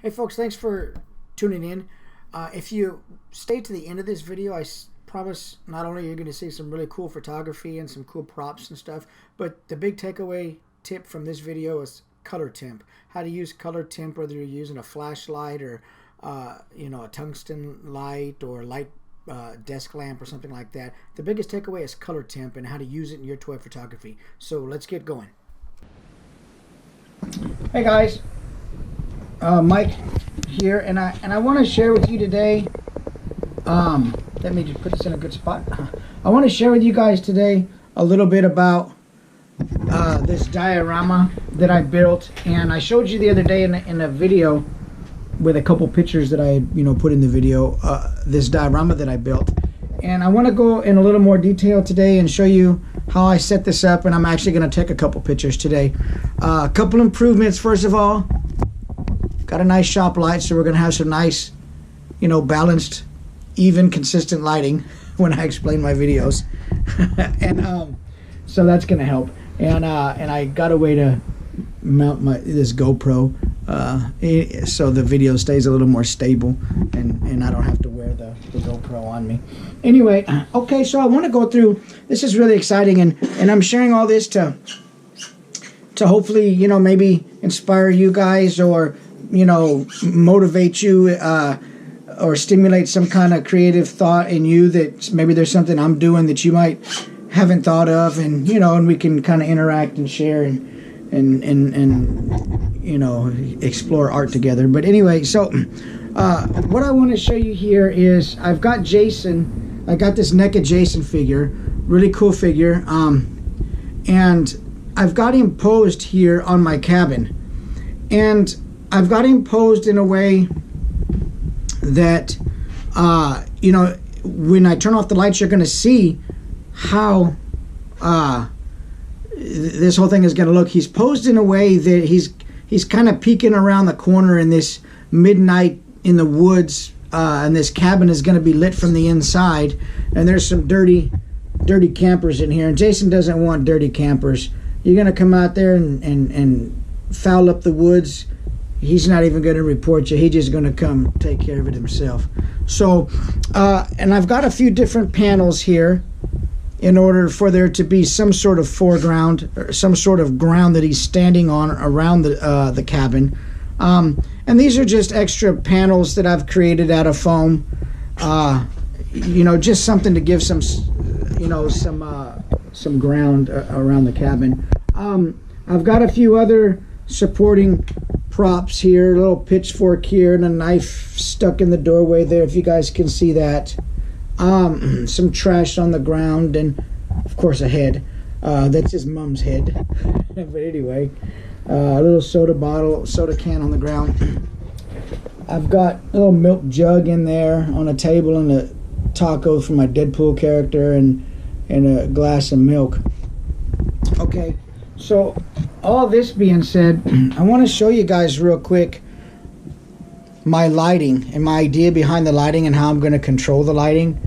Hey folks, thanks for tuning in. If you stay to the end of this video, I promise not only are you going to see some really cool photography and some cool props and stuff, but the big takeaway tip from this video is color temp. How to use color temp, whether you're using a flashlight or a tungsten light or light desk lamp or something like that. The biggest takeaway is color temp and how to use it in your toy photography. So let's get going. Hey guys, Mike here, and I want to share with you today. Let me just put this in a good spot. I want to share with you guys today a little bit about this diorama that I built, and I showed you the other day in a video with a couple pictures that I put in the video. This diorama that I built, and I want to go in a little more detail today and show you how I set this up. And I'm actually going to take a couple pictures today. A couple improvements. First of all, got a nice shop light, so we're going to have some nice, balanced, even, consistent lighting when I explain my videos. And so that's going to help. And I got a way to mount this GoPro so the video stays a little more stable, and I don't have to wear the GoPro on me. Anyway, okay, so I want to go through. This is really exciting, and I'm sharing all this to hopefully maybe inspire you guys, or motivate you, or stimulate some kind of creative thought in you, that maybe there's something I'm doing that you might haven't thought of, and and we can kind of interact and share and explore art together. But anyway, so what I want to show you here is I've got Jason. I got this NECA Jason figure, really cool figure, and I've got him posed here on my cabin, and I've got him posed in a way that when I turn off the lights, you're going to see how this whole thing is going to look. He's posed in a way that he's kind of peeking around the corner in this midnight in the woods, and this cabin is going to be lit from the inside, and there's some dirty campers in here, and Jason doesn't want dirty campers. You're going to come out there and foul up the woods. He's not even going to report you. He's just going to come take care of it himself. So, and I've got a few different panels here in order for there to be some sort of foreground, or some sort of ground that he's standing on around the cabin. And these are just extra panels that I've created out of foam. Just something to give some ground around the cabin. I've got a few other supporting props here, a little pitchfork here, and a knife stuck in the doorway there, if you guys can see that. Some trash on the ground, and of course a head. That's his mom's head. But anyway, a little soda can on the ground. I've got a little milk jug in there on a table, and a taco for my Deadpool character, and a glass of milk. Okay, so all this being said, I want to show you guys real quick my lighting and my idea behind the lighting and how I'm going to control the lighting.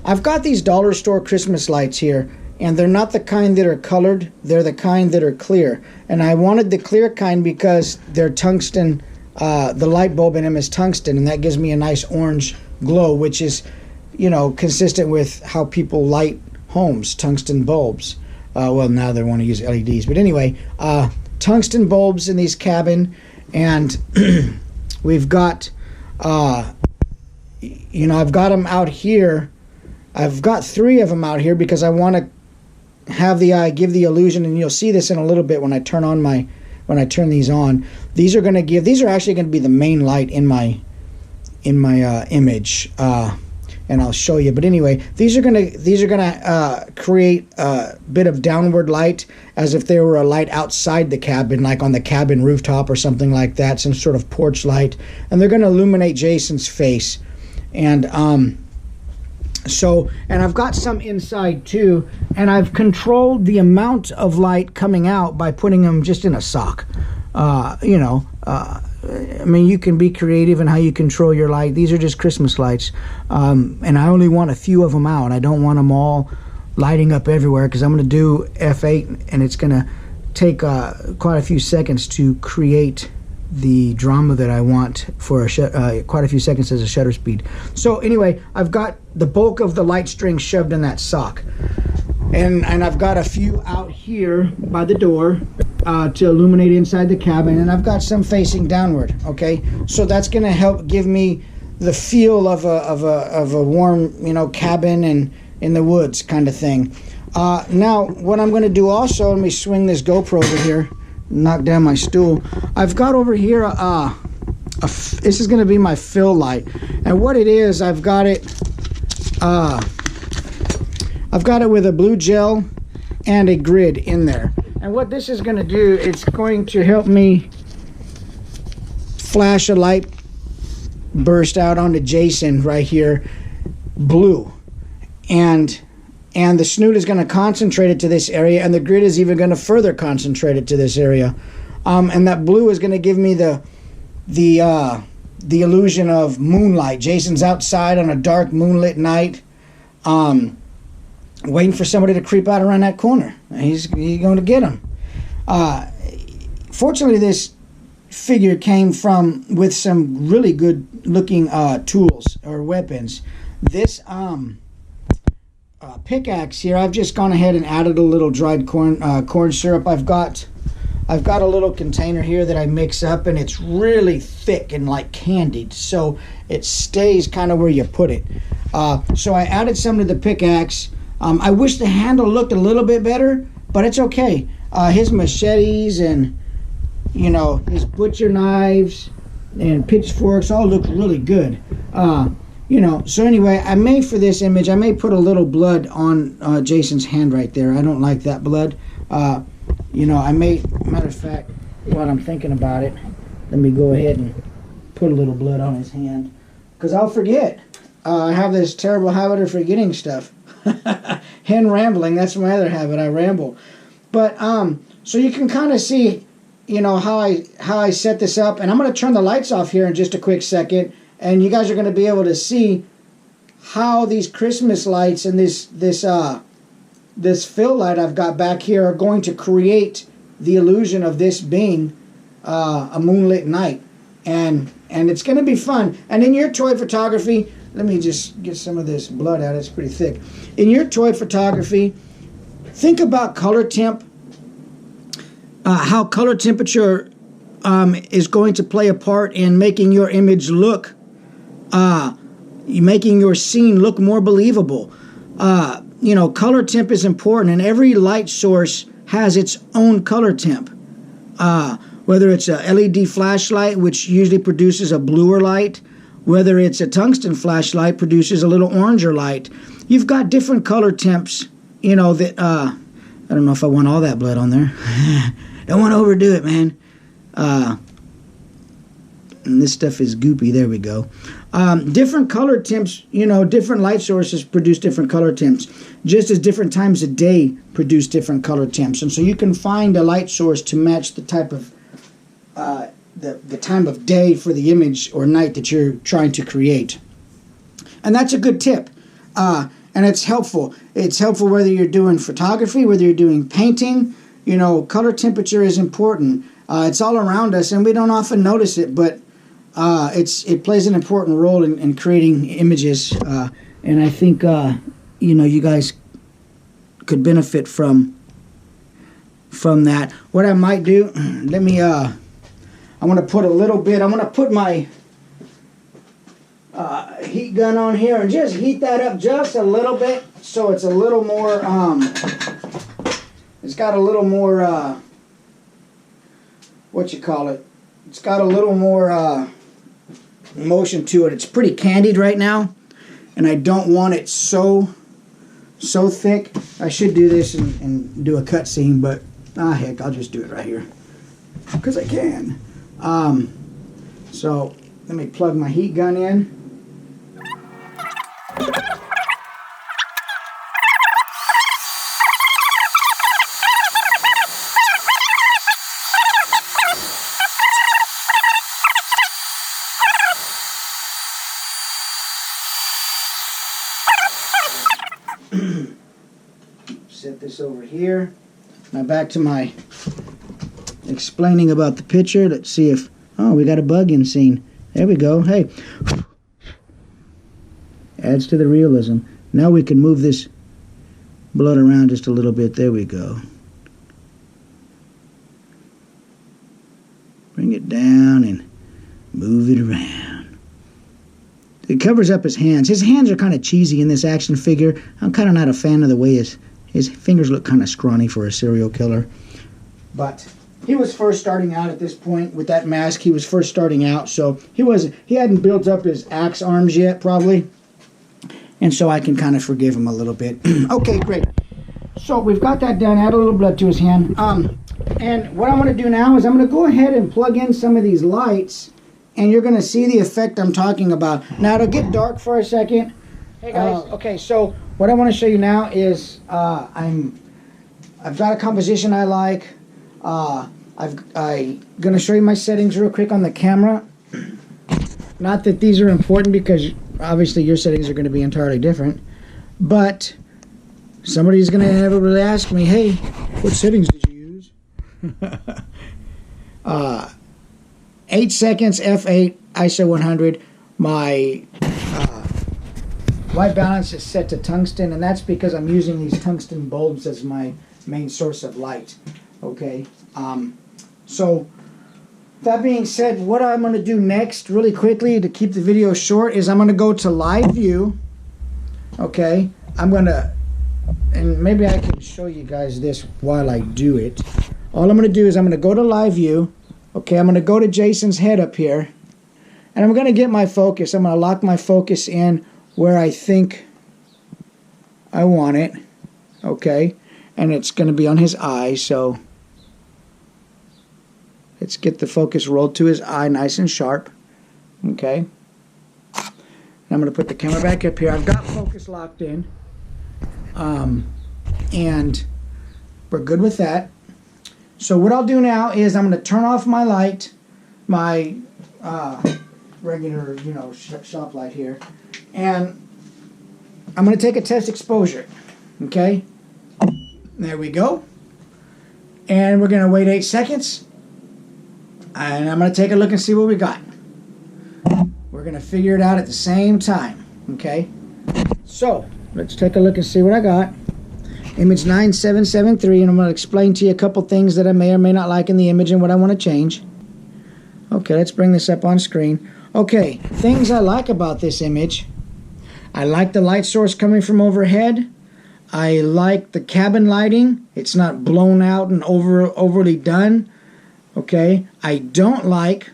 I've got these dollar store Christmas lights here, and they're not the kind that are colored, they're the kind that are clear. And I wanted the clear kind because they're tungsten. The light bulb in them is tungsten, and that gives me a nice orange glow, which is consistent with how people light homes, tungsten bulbs. Well, now they want to use LEDs, but anyway, tungsten bulbs in these cabin, and we've got I've got them out here. I've got 3 of them out here because I want to have give the illusion, and you'll see this in a little bit when I turn these on. These are actually going to be the main light in my image, and I'll show you. But anyway, these are gonna create a bit of downward light, as if there were a light outside the cabin, like on the cabin rooftop or something like that, some sort of porch light, and they're going to illuminate Jason's face. And and I've got some inside too, and I've controlled the amount of light coming out by putting them just in a sock. I mean, you can be creative in how you control your light. These are just Christmas lights, and I only want a few of them out. I don't want them all lighting up everywhere, because I'm going to do f8, and it's going to take quite a few seconds to create the drama that I want for quite a few seconds as a shutter speed. So anyway, I've got the bulk of the light string shoved in that sock, and I've got a few out here by the door to illuminate inside the cabin, and I've got some facing downward. Okay, so that's going to help give me the feel of a warm, you know, cabin and in the woods kind of thing. Now what I'm going to do also, let me swing this GoPro over here, knock down my stool. I've got over here this is going to be my fill light, and what it is, I've got it with a blue gel and a grid in there. And what this is going to do, it's going to help me flash a light burst out onto Jason right here, blue, and the snoot is going to concentrate it to this area, and the grid is even going to further concentrate it to this area, and that blue is going to give me the illusion of moonlight. Jason's outside on a dark moonlit night, waiting for somebody to creep out around that corner. He's going to get him. Fortunately, this figure came with some really good looking tools or weapons. This pickaxe here, I've just gone ahead and added a little dried corn syrup. I've got a little container here that I mix up, and it's really thick and like candied, so it stays kind of where you put it. So I added some to the pickaxe. I wish the handle looked a little bit better, but it's okay. His machetes and, you know, his butcher knives and pitchforks all look really good. You know, so anyway, I may, for this image, I may put a little blood on Jason's hand right there. I don't like that blood. You know, I may, matter of fact, while I'm thinking about it, let me go ahead and put a little blood on his hand, because I'll forget. I have this terrible habit of forgetting stuff. Hen rambling, that's my other habit, I ramble. But so you can kind of see, you know, how I set this up, and I'm going to turn the lights off here in just a quick second, and you guys are going to be able to see how these Christmas lights and this fill light I've got back here are going to create the illusion of this being a moonlit night, and it's going to be fun. And in your toy photography, let me just get some of this blood out, it's pretty thick. In your toy photography, think about color temp, how color temperature is going to play a part in making your image look, making your scene look more believable. You know, color temp is important, and every light source has its own color temp. Whether it's a LED flashlight, which usually produces a bluer light, whether it's a tungsten flashlight, produces a little oranger light. You've got different color temps, you know, that, I don't know if I want all that blood on there. Don't want to overdo it, man. And this stuff is goopy. There we go. Different color temps, you know, different light sources produce different color temps, just as different times of day produce different color temps. And so you can find a light source to match the type of the time of day for the image or night that you're trying to create. And that's a good tip. And it's helpful. It's helpful whether you're doing photography, whether you're doing painting. You know, color temperature is important. It's all around us, and we don't often notice it, but it plays an important role in creating images. And I think, you know, you guys could benefit from that. What I might do, let me, I'm going to put a little bit, I'm going to put my heat gun on here and just heat that up just a little bit so it's a little more, it's got a little more, what you call it, it's got a little more motion to it. It's pretty candied right now, and I don't want it so thick. I should do this and do a cut scene, but heck, I'll just do it right here because I can. So let me plug my heat gun in. Set this over here. Now back to my explaining about the picture. Let's see if Oh, we got a bug in scene. There we go. Hey. Adds to the realism. Now we can move this blood around just a little bit. There we go. Bring it down and move it around. It covers up his hands. His hands are kind of cheesy in this action figure. I'm kind of not a fan of the way his fingers look kind of scrawny for a serial killer. But he was first starting out at this point with that mask. He was first starting out, so he hadn't built up his axe arms yet, probably. And so I can kind of forgive him a little bit. Okay, great. So we've got that done. Add a little blood to his hand. And what I'm going to do now is I'm going to go ahead and plug in some of these lights, and you're going to see the effect I'm talking about. Now it'll get dark for a second. Hey guys. Okay, so what I want to show you now is I've got a composition I like. I'm going to show you my settings real quick on the camera. Not that these are important, because obviously your settings are going to be entirely different, but somebody's going to inevitably ask me, hey, what settings did you use? 8 seconds, f8, ISO 100. My white balance is set to tungsten, and that's because I'm using these tungsten bulbs as my main source of light. Okay, so that being said, what I'm going to do next, really quickly, to keep the video short, is I'm going to go to live view. Okay, I'm going to, and maybe I can show you guys this while I do it. All I'm going to do is I'm going to go to live view. Okay, I'm going to go to Jason's head up here, and I'm going to get my focus. I'm going to lock my focus in where I think I want it. Okay, and it's going to be on his eye, so let's get the focus rolled to his eye nice and sharp. Okay. And I'm going to put the camera back up here. I've got focus locked in. And we're good with that. So what I'll do now is I'm going to turn off my light, my regular, shop light here. And I'm going to take a test exposure. Okay. There we go. And we're going to wait 8 seconds. And I'm going to take a look and see what we got. We're going to figure it out at the same time. Okay? So, let's take a look and see what I got. Image 9773, and I'm going to explain to you a couple things that I may or may not like in the image and what I want to change. Okay, let's bring this up on screen. Okay, things I like about this image. I like the light source coming from overhead. I like the cabin lighting. It's not blown out and overly done. Okay, I don't like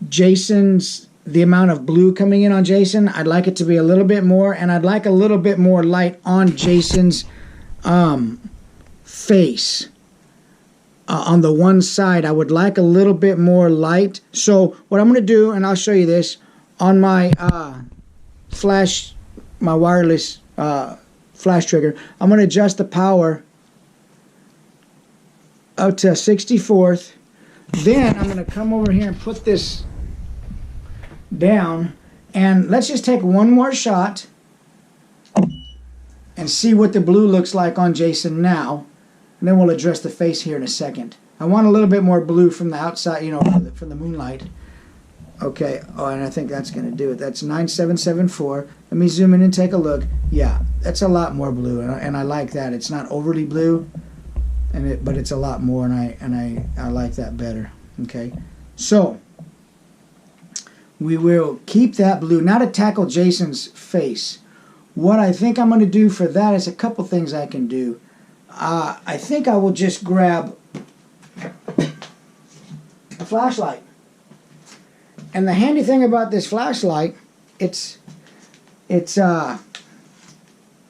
the amount of blue coming in on Jason. I'd like it to be a little bit more, and I'd like a little bit more light on Jason's face. On the one side, I would like a little bit more light. So what I'm going to do, and I'll show you this, on my my wireless flash trigger, I'm going to adjust the power up to 64th. Then I'm going to come over here and put this down, and let's just take one more shot and see what the blue looks like on Jason now, and then we'll address the face here in a second. I want a little bit more blue from the outside, from the moonlight. Okay, and I think that's going to do it. That's 9774. Let me zoom in and take a look. Yeah, that's a lot more blue, and I like that. It's not overly blue, but it's a lot more, and I like that better. Okay, so we will keep that blue. Now to tackle Jason's face. What I think I'm going to do for that is a couple things I can do. I think I will just grab a flashlight. And the handy thing about this flashlight, it's LED,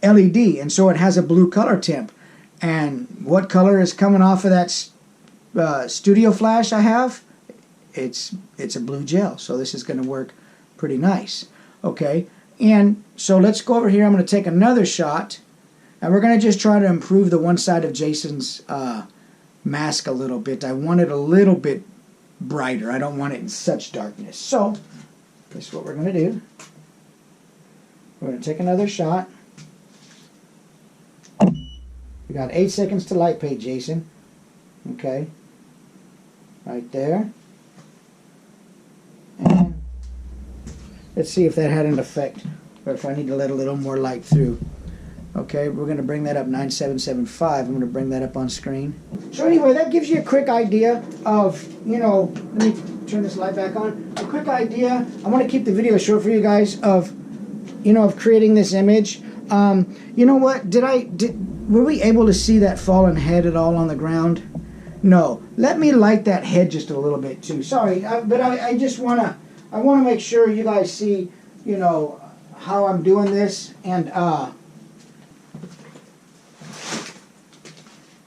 and so it has a blue color temp. And what color is coming off of that studio flash I have? It's a blue gel, so this is going to work pretty nice. Okay, and so let's go over here. I'm going to take another shot, and we're going to just try to improve the one side of Jason's mask a little bit. I want it a little bit brighter. I don't want it in such darkness. So this is what we're going to do. We're going to take another shot. We got 8 seconds to light paint, Jason. Okay, right there. Let's see if that had an effect, or if I need to let a little more light through. Okay, we're going to bring that up 9775. I'm going to bring that up on screen. So anyway, that gives you a quick idea of, you know, let me turn this light back on. A quick idea. I want to keep the video short for you guys of, you know, of creating this image. You know what? Were we able to see that fallen head at all on the ground? No. Let me light that head just a little bit too. Sorry, but I just want to make sure you guys see, you know, how I'm doing this. And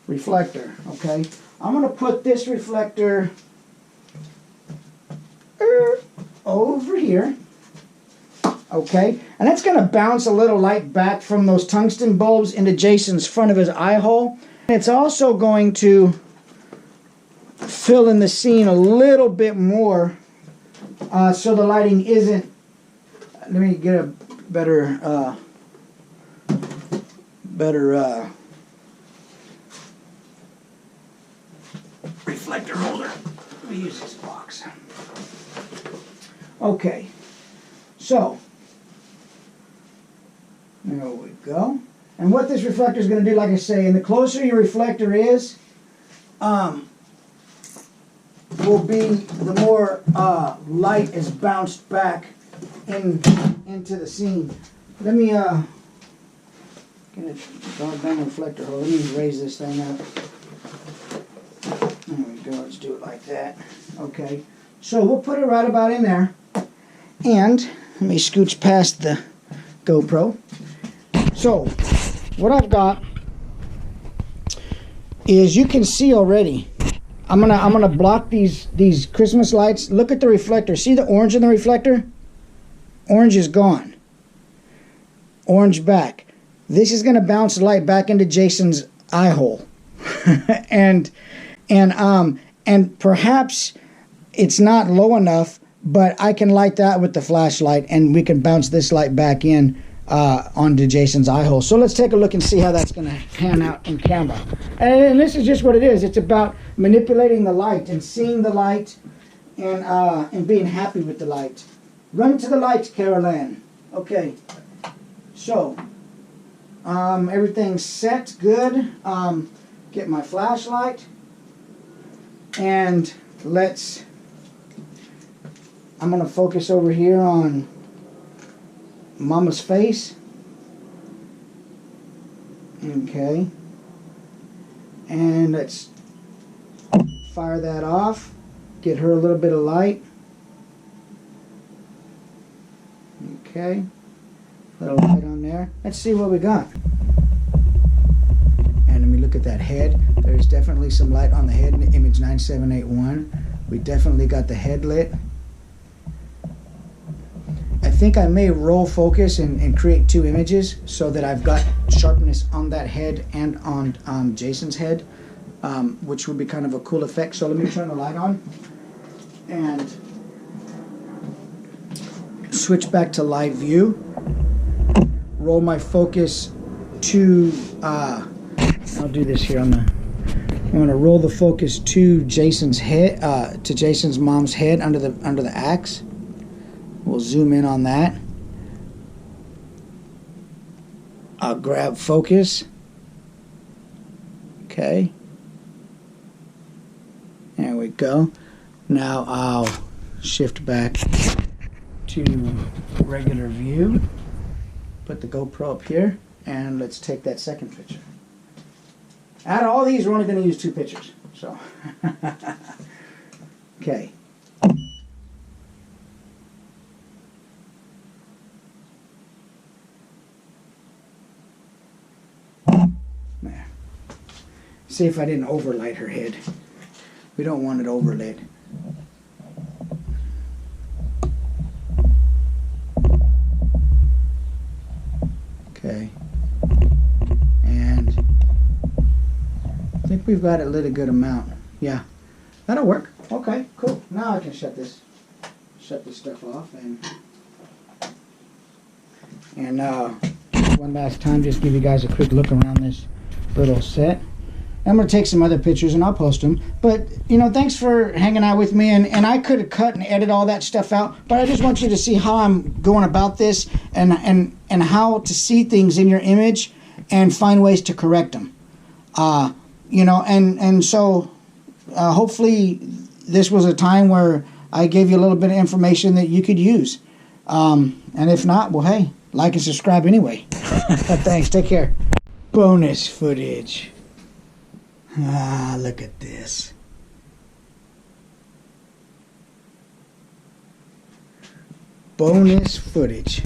reflector, okay? I'm going to put this reflector over here, okay? And that's going to bounce a little light back from those tungsten bulbs into Jason's front of his eye hole. It's also going to fill in the scene a little bit more, so the lighting isn't, let me get a better reflector holder. Let me use this box. Okay, so there we go. And what this reflector is going to do, like I say, and the closer your reflector is, will be the more light is bounced back into the scene. Let me get a bang reflector holder. Let me raise this thing up. There we go. Let's do it like that. Okay. So we'll put it right about in there. And let me scooch past the GoPro. So what I've got is, you can see already, I'm gonna block these Christmas lights. Look at the reflector. See the orange in the reflector? Orange is gone. Orange back. This is gonna bounce the light back into Jason's eye hole. and perhaps it's not low enough, but I can light that with the flashlight, and we can bounce this light back in onto Jason's eye hole. So let's take a look and see how that's going to pan out in camera. And this is just what it is. It's about manipulating the light and seeing the light and being happy with the light. Run to the light, Carol Ann. Okay. So everything's set good. Get my flashlight, and I'm going to focus over here on Mama's face. Okay. And let's fire that off. Get her a little bit of light. Okay. Little light on there. Let's see what we got. And let me look at that head. There's definitely some light on the head in image 9781. We definitely got the head lit. I think I may roll focus and create two images so that I've got sharpness on that head and on Jason's head, which would be kind of a cool effect. So let me turn the light on and switch back to live view. Roll my focus to, I'll do this here on the, I'm going to roll the focus to Jason's head, to Jason's mom's head under the axe. We'll zoom in on that. I'll grab focus. Okay. There we go. Now I'll shift back to regular view. Put the GoPro up here, and let's take that second picture. Out of all these, we're only going to use 2 pictures. So, okay. There. See if I didn't overlight her head. We don't want it overlit. Okay. And I think we've got it lit a good amount. Yeah. That'll work. Okay, cool. Now I can shut this stuff off and one last time, just give you guys a quick look around this little set. I'm going to take some other pictures and I'll post them. But, you know, thanks for hanging out with me. And I could have cut and edited all that stuff out, but I just want you to see how I'm going about this and how to see things in your image and find ways to correct them. You know, and so hopefully this was a time where I gave you a little bit of information that you could use. And if not, well, hey, like and subscribe anyway. Thanks. Take care. Bonus footage. Look at this. Bonus footage.